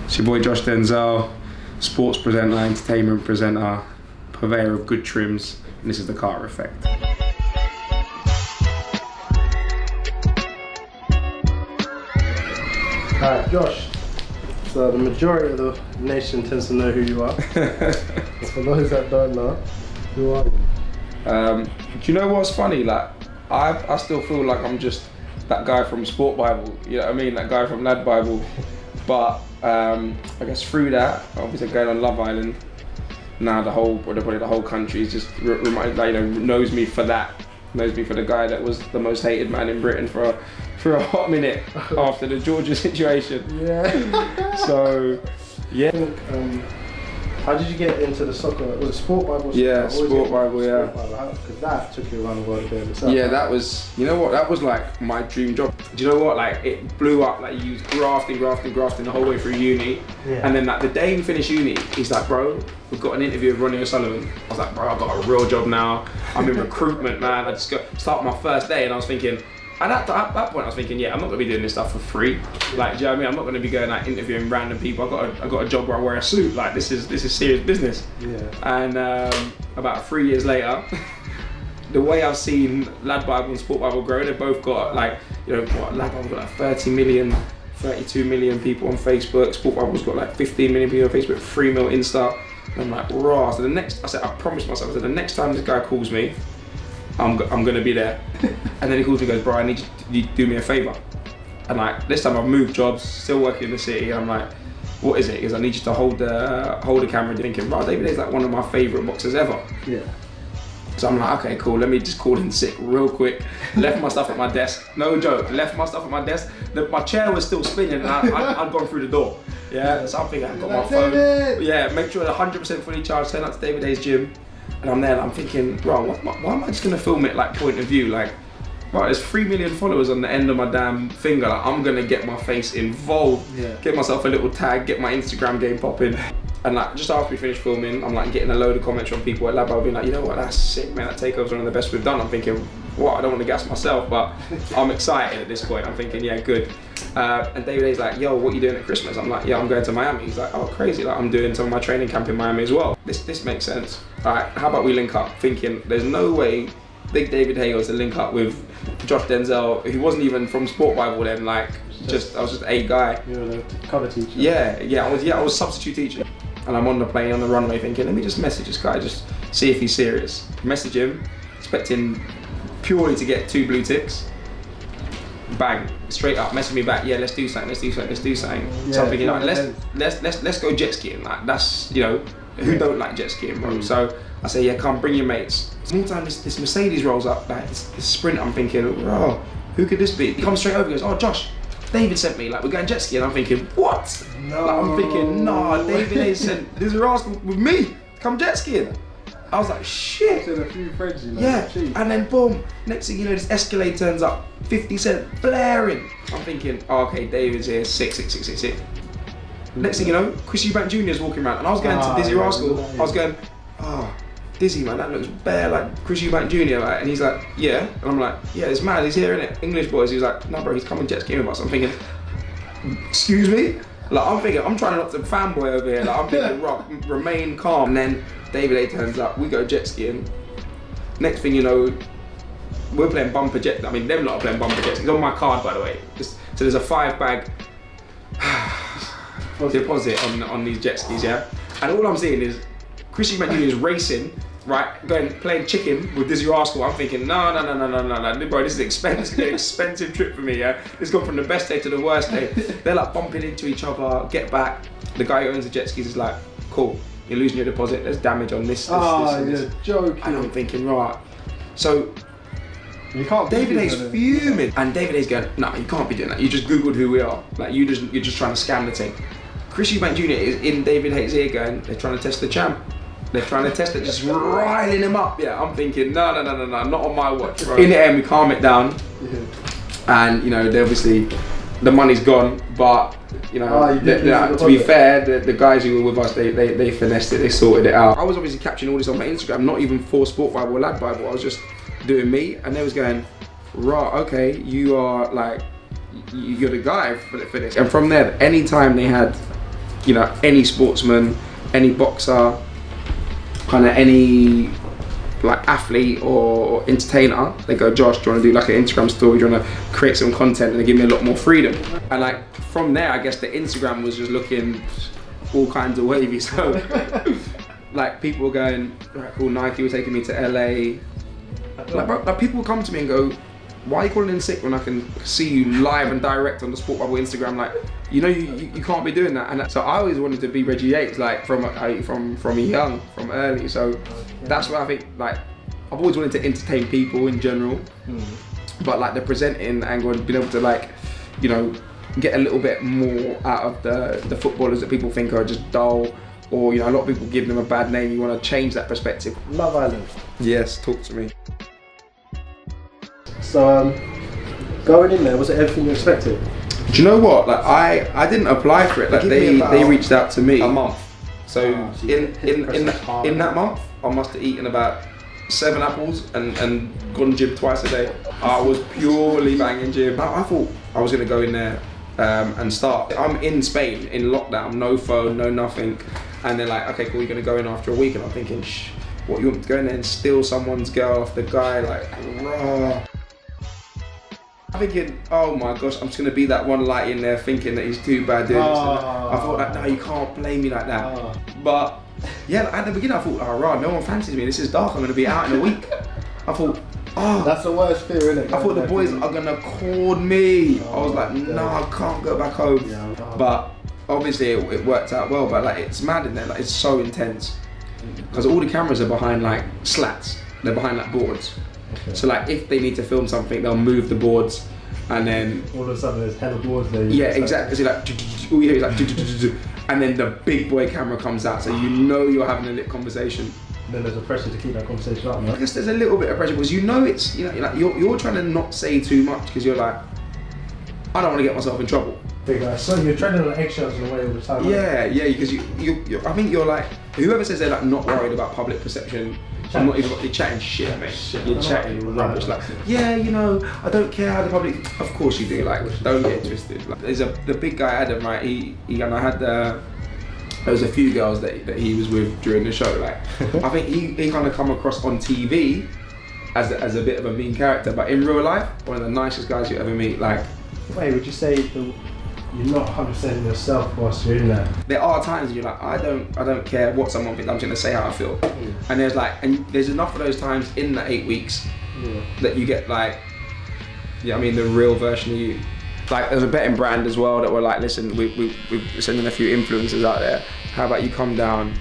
It's your boy Josh Denzel, sports presenter, entertainment presenter, purveyor of good trims, and this is the Carter Effect. Alright, Josh. So the majority of the nation tends to know who you are. For those that don't know, who are you? Do you know what's funny? Like, I still feel like I'm just that guy from Sport Bible. You know what I mean? That guy from Lad Bible. But I guess through that, obviously going on Love Island, now probably the whole country is just knows me for that. Knows me for the guy that was the most hated man in Britain for a hot minute after the Georgia situation. Yeah. So, yeah. How did you get into the soccer? Was it Sport Bible? Yeah, Sport Bible, yeah. Because that took you around the world a bit itself. Yeah, that was, you know what, that was like my dream job. Do you know what, like it blew up, like you was grafting the whole way through uni. Yeah. And then like the day we finished uni, he's like, bro, we've got an interview with Ronnie O'Sullivan. I was like, bro, I've got a real job now. I'm in recruitment, man. I just start my first day and I was thinking, and at that point I was thinking, yeah, I'm not gonna be doing this stuff for free. Like, do you know what I mean? I'm not gonna be going like interviewing random people. I got a job where I wear a suit. Like, this is serious business. Yeah. And about 3 years later, the way I've seen Lad Bible and Sport Bible grow, they've both got like, you know, Lad Bible's got like 30 million, 32 million people on Facebook. Sport Bible's got like 15 million people on Facebook, 3 mil Insta. And I'm like, raw. So I promised myself, I said, the next time this guy calls me, I'm gonna be there. And then he calls me and goes, bro, I need you to do me a favor. And like, this time I've moved jobs, still working in the city, and I'm like, what is it? He goes, I need you to hold the camera, thinking, bro, David is like one of my favorite boxers ever. Yeah. So I'm like, okay, cool, let me just call in sick real quick. Left my stuff at my desk, no joke, left my stuff at my desk. My chair was still spinning and I'd gone through the door. Yeah, so I'm thinking, I got my phone. David! Yeah, make sure it's 100% fully charged, turn up to David Hayes' gym. And I'm there and I'm thinking, bro, why am I just gonna film it like point of view? Like, right, there's 3 million followers on the end of my damn finger. Like, I'm gonna get my face involved, get myself a little tag, get my Instagram game popping. And like, just after we finished filming, I'm like getting a load of comments from people at Lab. I'll be like, you know what, that's sick, man. That takeover's one of the best we've done. I'm thinking, what? I don't want to gas myself, but I'm excited at this point. I'm thinking, yeah, good. And David A's like, yo, what are you doing at Christmas? I'm like, yeah, I'm going to Miami. He's like, oh, crazy. Like, I'm doing some of my training camp in Miami as well. This makes sense. All right, how about we link up? Thinking, there's no way Big David Hay was to link up with Josh Denzel. He wasn't even from Sport Bible then. Like, I was just a guy. You were the cover teacher. Yeah, I was substitute teacher. And I'm on the plane, on the runway, thinking, let me just message this guy, just see if he's serious. Message him, expecting purely to get 2 blue ticks. Bang, straight up, message me back. Yeah, let's do something. Yeah, so I'm thinking, like, let's go jet skiing. Like, that's, you know, who don't like jet skiing, bro? So I say, yeah, come, bring your mates. More time, this Mercedes rolls up, like this Sprint. I'm thinking, oh, who could this be? He comes straight over, he goes, oh, Josh, David sent me, like, we're going jet skiing. I'm thinking, what? No. Like, I'm thinking, nah, David ain't sent this rascal with me, come jet skiing. I was like, shit. A few friends, you know. Yeah, and then boom, next thing you know, this Escalade turns up, 50 Cent blaring. I'm thinking, oh, okay, David's here, sick. Next thing you know, Chris Eubank Jr. is walking around, and I was going to Dizzy Rascal. I was going, oh, Dizzy, man, that looks bare like Chris Eubank Jr. Like, and he's like, yeah. And I'm like, yeah, it's mad, he's here, innit? English boys. He was like, no, bro, he's coming jet skiing with us. I'm thinking, excuse me? Like, I'm trying not to fanboy over here. Like, I'm thinking, remain calm. And then David A turns up, we go jet skiing. Next thing you know, we're playing bumper jet. I mean, them lot are playing bumper jets. It's on my card, by the way. So there's a 5-bag deposit on these jet skis, yeah? And all I'm seeing is Chris Eubank Jr. is racing, right? Playing chicken with Dizzy Rascal. I'm thinking, no, bro, this is expensive, an expensive trip for me, yeah? It's gone from the best day to the worst day. They're like bumping into each other, get back. The guy who owns the jet skis is like, cool, you're losing your deposit, there's damage on this. You're joking. And I'm thinking, right. So, you can't David Hayes fuming. And David Hayes going, no, you can't be doing that. You just Googled who we are. Like, you're just trying to scam the thing. Chris Eubank Jr. is in David Hayes' ear going, they're trying to test the champ. They're trying to test it, just riling him up. Yeah, I'm thinking, no, not on my watch, bro. In the end, we calm it down. Yeah. And, you know, obviously, the money's gone, but, you know, to be fair, the guys who were with us, they finessed it, they sorted it out. I was obviously capturing all this on my Instagram, not even for Sport Bible or Lad Bible, I was just doing me, and they was going, right, okay, you are like, you're the guy for this. And from there, anytime they had you know, any sportsman, any boxer, kind of any like athlete or entertainer, they go, Josh, do you want to do like an Instagram story? Do you want to create some content? And they give me a lot more freedom. And like from there, I guess the Instagram was just looking all kinds of wavy. So like people were going, right, cool, Nike were taking me to LA. Like, bro, like people would come to me and go, why are you calling in sick when I can see you live and direct on the Sport Bubble Instagram? Like, you know, you can't be doing that. And so I always wanted to be Reggie Yates, like from early. So that's why I think, like, I've always wanted to entertain people in general, but like the presenting angle and being able to, like, you know, get a little bit more out of the footballers that people think are just dull, or, you know, a lot of people give them a bad name. You want to change that perspective. Love Island. Yes, talk to me. So going in there, was it everything you expected? Do you know what? Like I didn't apply for it. Like they reached out to me. A month. So in that month, I must have eaten about 7 apples and gone gym twice a day. I was purely banging gym. I thought I was gonna go in there and start. I'm in Spain in lockdown, no phone, no nothing, and they're like, okay, cool, you're gonna go in after a week, and I'm thinking, what, you want me to go in there and steal someone's girl off the guy? Like, raw. I'm thinking, oh my gosh, I'm just gonna be that one light in there thinking that he's too bad doing this. I thought, like, no, you can't blame me like that. But yeah, at the beginning I thought, oh rah, no one fancies me, this is dark, I'm gonna be out in a week. I thought, oh. That's the worst fear, isn't it? I thought the boys are gonna call me. I was like, no, I can't go back home. But obviously it worked out well, but like it's mad in there, like it's so intense. Because all the cameras are behind like slats, they're behind like boards. Okay. So like if they need to film something, they'll move the boards, and then all of a sudden there's hella boards there. Yeah, exactly. So like, all you hear is like, and then the big boy camera comes out, so you know you're having a lit conversation. And then there's a pressure to keep that conversation up, man. I guess there's a little bit of pressure because you know it's, you know, like you're trying to not say too much because you're like, I don't want to get myself in trouble. So you're treading on eggshells in a way all the time. Yeah, yeah, because you I think you're like, whoever says they're like not worried about public perception, I'm not even, you're chatting shit, mate. You're chatting rubbish. Like, yeah, you know, I don't care how the public. Of course you do. Like, don't get twisted. Like, there's the big guy Adam, right? He and I had there was a few girls that he was with during the show. Like, I think he kind of come across on TV as a bit of a mean character, but in real life, one of the nicest guys you ever meet. Like, wait, would you say you're not 100% yourself whilst you're in there? There are times when you're like, I don't care what someone thinks, I'm just gonna say how I feel. And there's enough of those times in the 8 weeks that you get like, yeah, I mean the real version of you. Like there's a betting brand as well that were like, listen, we're sending a few influencers out there. How about you come down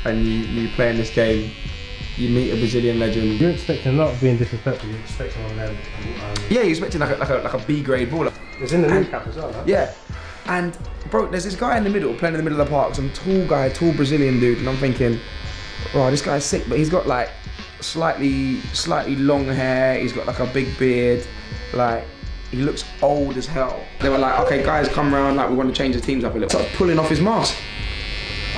and you play in this game? You meet a Brazilian legend. You're expecting not being disrespectful. You're expecting one of them. Yeah, you're expecting like a B grade baller. It's in the new cap as well, huh? Yeah. And bro, there's this guy in the middle, playing in the middle of the park, some tall guy, tall Brazilian dude, and I'm thinking, oh, this guy's sick, but he's got like slightly long hair, he's got like a big beard, like he looks old as hell. They were like, okay guys, come round, like we want to change the teams up a little. Starts pulling off his mask.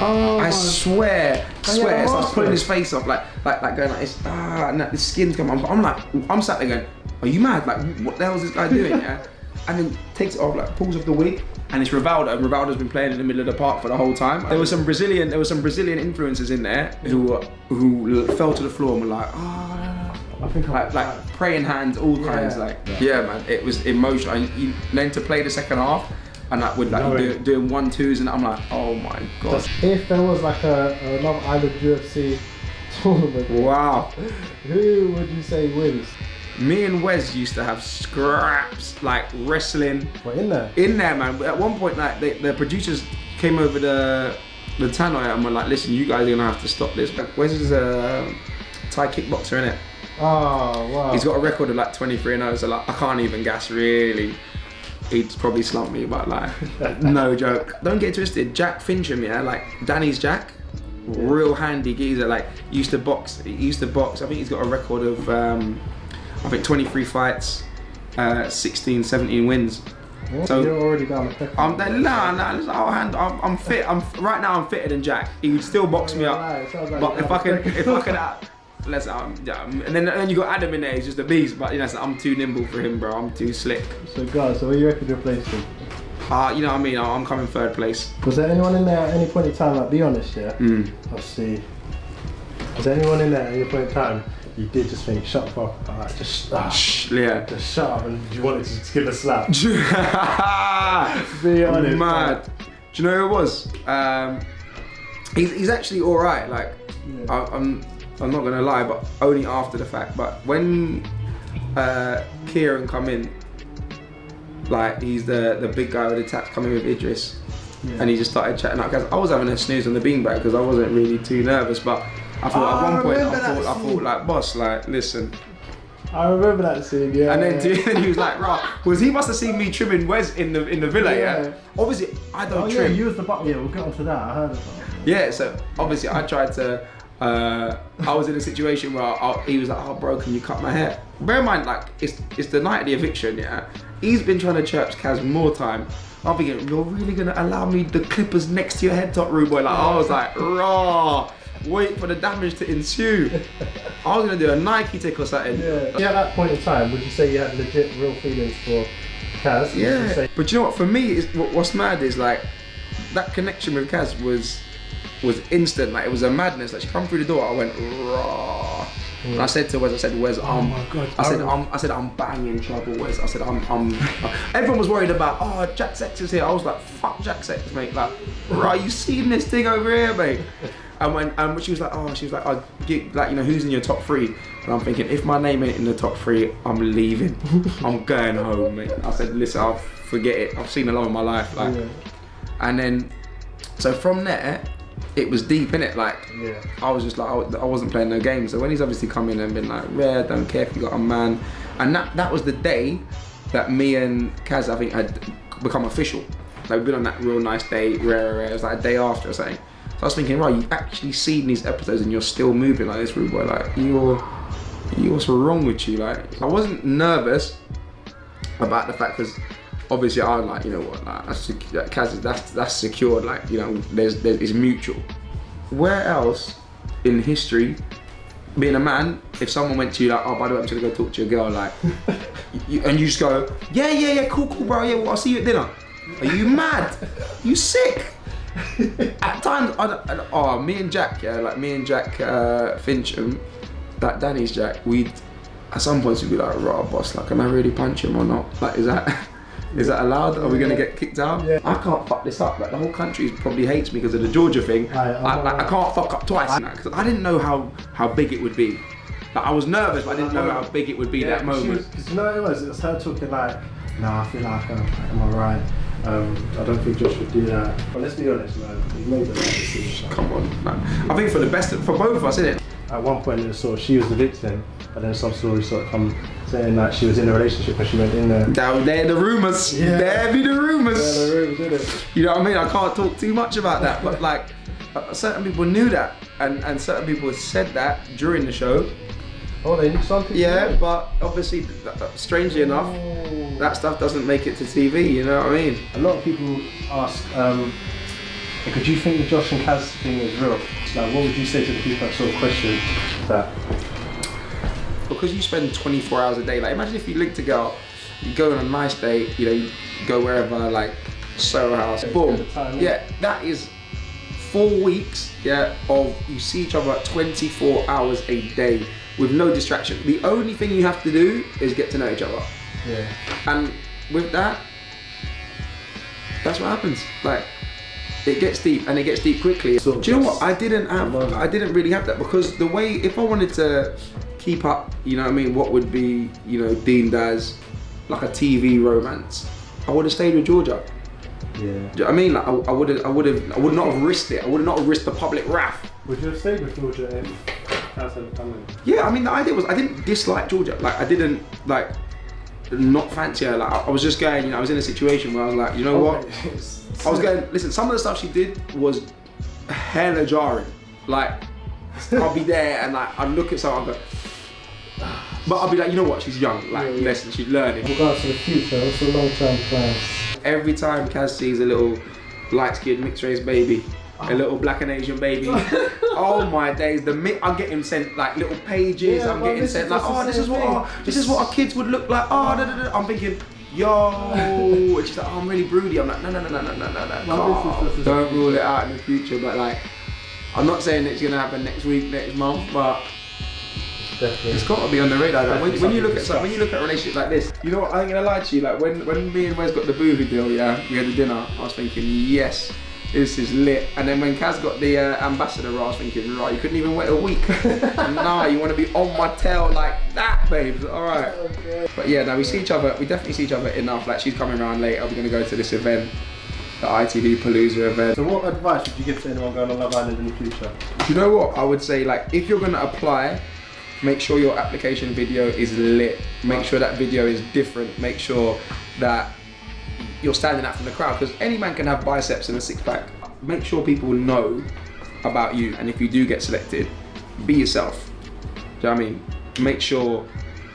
Oh, I swear, starts pulling his face off, like going like this, and the skin's coming. I'm sat there going, are you mad? Like, what the hell is this guy doing? Yeah, and then takes it off, like pulls off the wig, and it's Rivaldo. And Rivaldo's been playing in the middle of the park for the whole time. There were some Brazilian influencers in there who fell to the floor and were like, I think like praying hands, all kinds, like yeah, man, it was emotional. And then to play the second half. And like with like doing 1-2s, and I'm like, oh my god. If there was like a Love Island UFC tournament, wow, who would you say wins? Me and Wes used to have scraps, like wrestling. What, in there? In there, man. At one point, like the producers came over the tannoy and were like, listen, you guys are gonna have to stop this. But Wes is a Thai kickboxer, innit? Oh wow. He's got a record of like 23-0, so like I can't even gas really. He'd probably slump me, but like, no joke. Don't get twisted. Jack Fincham, yeah, like Danny's Jack, real handy geezer. Like used to box. He used to box. I think he's got a record of, I think 23 fights, 16, 17 wins. What? So you're already down the pick. I'm fit. Right now I'm fitter than Jack. He would still box me up. Like but if I can. Let's and then you got Adam in there. He's just a beast, but you know, I'm too nimble for him, bro. I'm too slick. So guys, so where you reckon you're placed in? You know what I mean? I'm coming third place. Was there anyone in there at any point in time, like, be honest, yeah? Let's see. Was there anyone in there at any point in time you did just think, shut the fuck up, like, just shut up, and you wanted to give a slap? Be honest. Mad. Do you know who it was? He's actually alright, like, I'm not gonna lie, but only after the fact. But when Kieran come in, like, he's the big guy with the tats coming with Idris, and he just started chatting up. Cause I was having a snooze on the beanbag because I wasn't really too nervous, but I thought at one point I thought like, boss, like, listen. I remember that scene, yeah. And then he was like, right, because he must have seen me trimming Wes in the villa, yeah. Obviously, I don't trim. Yeah, you was the button. Yeah, we'll get onto that. I heard of that. Yeah, so obviously I tried to. I was in a situation where he was like, oh bro, can you cut my hair? Bear in mind, like, it's the night of the eviction, yeah. He's been trying to chirp Kaz more time. I'm thinking, you're really gonna allow me the clippers next to your head top, rude boy? Like, I was like, raw. Wait for the damage to ensue. I was gonna do a Nike tick or something. Yeah. At that point in time, would you say you had legit, real feelings for Kaz? Yeah. But you know what? For me, what's mad is like that connection with Kaz was instant. Like, it was a madness. Like, she come through the door, I went raw. And I said to Wes, Wes, oh my God. I said, I'm banging trouble, Wes. I said, everyone was worried about, oh, Jack Sex is here. I was like, fuck Jack Sex, mate. Like, right, you seen this thing over here, mate? And when she was like, oh, get, like, you know, who's in your top 3? And I'm thinking, if my name ain't in the top 3, I'm leaving. I'm going home, mate. I said, listen, I'll forget it. I've seen the love of my life, like. Yeah. And then, so from there, it was deep, innit? Like, I was just like, I wasn't playing no games. So when he's obviously come in and been like, rare, don't care if you got a man. And that was the day that me and Kaz, I think, had become official. Like, we've been on that real nice day, rare. It was like a day after or something. So I was thinking, right, you've actually seen these episodes and you're still moving like this, rude boy. Like, what's wrong with you? Like, I wasn't nervous about the fact, because obviously I was like, you know what, like, Kaz, that's secured. Like, you know, it's mutual. Where else in history, being a man, if someone went to you like, oh, by the way, I'm just gonna go talk to your girl, like, and you just go, yeah, cool, bro, yeah, well, I'll see you at dinner. Are you mad? You sick? At times, me and Jack Fincham, that Danny's Jack, at some points we'd be like, right, boss, like, can I really punch him or not? Like, is that allowed? Are we gonna get kicked out? Yeah. I can't fuck this up. Like, the whole country probably hates me because of the Georgia thing. I can't fuck up twice, because I didn't know how big it would be. Like, I was nervous, but I didn't know how big it would be that moment. Because you know what it was? It was her talking like, nah, I feel like I'm alright. I don't think Josh would do that. But let's be honest, man. He made the right decision. Come on, man. I think for the best, for both of us, innit? At one point, it was sort of, she was the victim, but then some stories sort of come saying that she was in a relationship when she went in there. Down there, the rumours. Yeah. There be the rumours. Yeah, the rumours, innit? You know what I mean? I can't talk too much about that, but like, certain people knew that, and certain people said that during the show. Oh, they knew something. Yeah, but obviously, strangely enough, that stuff doesn't make it to TV. You know what I mean? A lot of people ask, could you think the Josh and Kaz thing is real? Like, what would you say to the people that sort of question that? Because you spend 24 hours a day. Like, imagine if you linked a girl, you go on a nice date, you know, you go wherever, like Soho House, boom. Yeah, that is 4 weeks, yeah, of you see each other 24 hours a day with no distraction. The only thing you have to do is get to know each other. Yeah. And with that, that's what happens. Like, it gets deep, and it gets deep quickly. Do you know what? I didn't really have that, because the way, if I wanted to keep up, you know what I mean, what would be, you know, deemed as like a TV romance, I would have stayed with Georgia. Yeah. Do you know what I mean? Like, I would not have risked it. I would not have risked the public wrath. Would you have stayed with Georgia if Kaz had come in? Yeah, I mean, the idea was, I didn't dislike Georgia. Like, I didn't, like, not fancy her. Like, I was just going, you know, I was in a situation where I was like, you know what? I was going, listen, some of the stuff she did was hella jarring. Like, I'll be there and like, I'd look at someone and go, but I'll be like, you know what, she's young, like, listen, she's learning. With regards to the future, what's the long-term plans? Every time Kaz sees a little light-skinned mixed race baby, a little black and Asian baby, oh my days, I'm getting sent like little pages, I'm getting sent like, oh, this is what our kids would look like, oh, I'm thinking, yo, and she's like, oh, I'm really broody. I'm like, no. Don't rule it out in the future, but like, I'm not saying it's gonna happen next week, next month, but it's got to be on the radar. Like, when you look at a relationship like this, you know what? I ain't gonna lie to you. Like when me and Wes got the boohoo deal, yeah, we had the dinner. I was thinking, yes, this is lit. And then when Kaz got the ambassador role, I was thinking, right, you couldn't even wait a week. Nah, you want to be on my tail like that, babes. All right. Okay. But yeah, now we see each other. We definitely see each other enough. Like she's coming around later. We're gonna go to this event, the ITV Palooza event. So what advice would you give to anyone going on Love Island in the future? Do you know what? I would say, like, if you're gonna apply, make sure your application video is lit. Make sure that video is different. Make sure that you're standing out from the crowd, because any man can have biceps and a six pack. Make sure people know about you, and if you do get selected, be yourself. Do you know what I mean? Make sure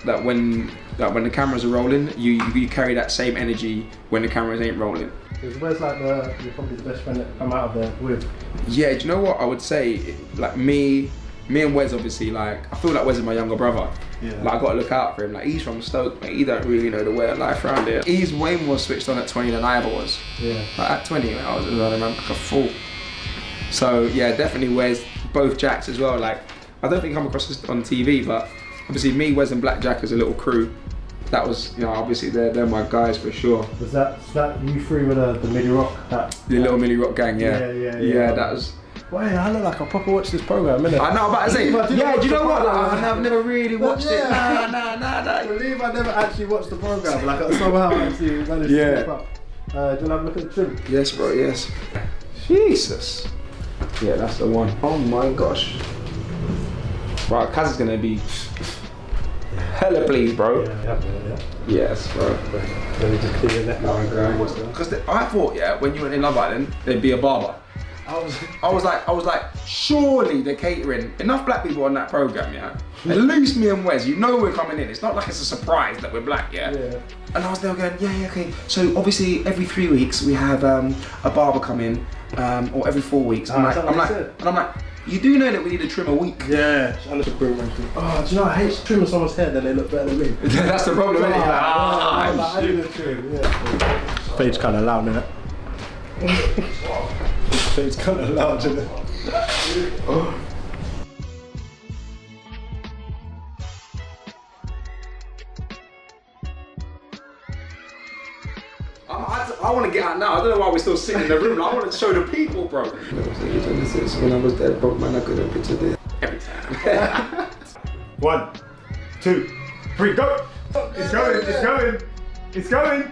that when the cameras are rolling, you carry that same energy when the cameras ain't rolling. Because Wes like you're probably the best friend that come out of there with. Yeah, do you know what I would say? Like me and Wes, obviously, like, I feel like Wes is my younger brother. Yeah. Like, I gotta look out for him. Like, he's from Stoke, mate. He don't really know the way of life around here. He's way more switched on at 20 than I ever was. Yeah. Like, at 20, I was running around like a fool. So, yeah, definitely Wes, both Jacks as well. Like, I don't think I come across this on TV, but obviously me, Wes and Black Jack as a little crew, that was, you know, obviously they're my guys for sure. Was that you three with the Millie Rock? The little Millie Rock gang, yeah. Yeah, that was... Wait, I look like I proper watched this program, innit? I know, I'm about to say, yeah, do you know what? I've never really watched it. Nah. I believe I never actually watched the program, like somehow I actually managed to keep up. Do you want to have a look at the trim? Yes, bro, yes. Jesus. Yeah, that's the one. Oh my gosh. Right, Kaz is gonna be hella pleased, bro. Yeah. Yes, bro. Let me just clear that now. Because I thought, yeah, when you went in Love Island, there'd be a barber. I was like, surely they're catering enough black people on that program, yeah. At least me and Wes, you know we're coming in. It's not like it's a surprise that we're black, yeah. And I was there going, yeah, okay. So obviously every 3 weeks we have a barber come in, or every 4 weeks. I'm like, you do know that we need to trim a week. Yeah. Oh, do you know I hate trimming someone's hair, then they look better than me. That's the problem, isn't it? I need to trim. Yeah. Fade's kind of loud, innit? It's kind of large, isn't it? I want to get out now. I don't know why we're still sitting in the room. I want to show the people, bro. When I was dead, broke man, I couldn't picture this. Every time. 1, 2, 3, go! It's going!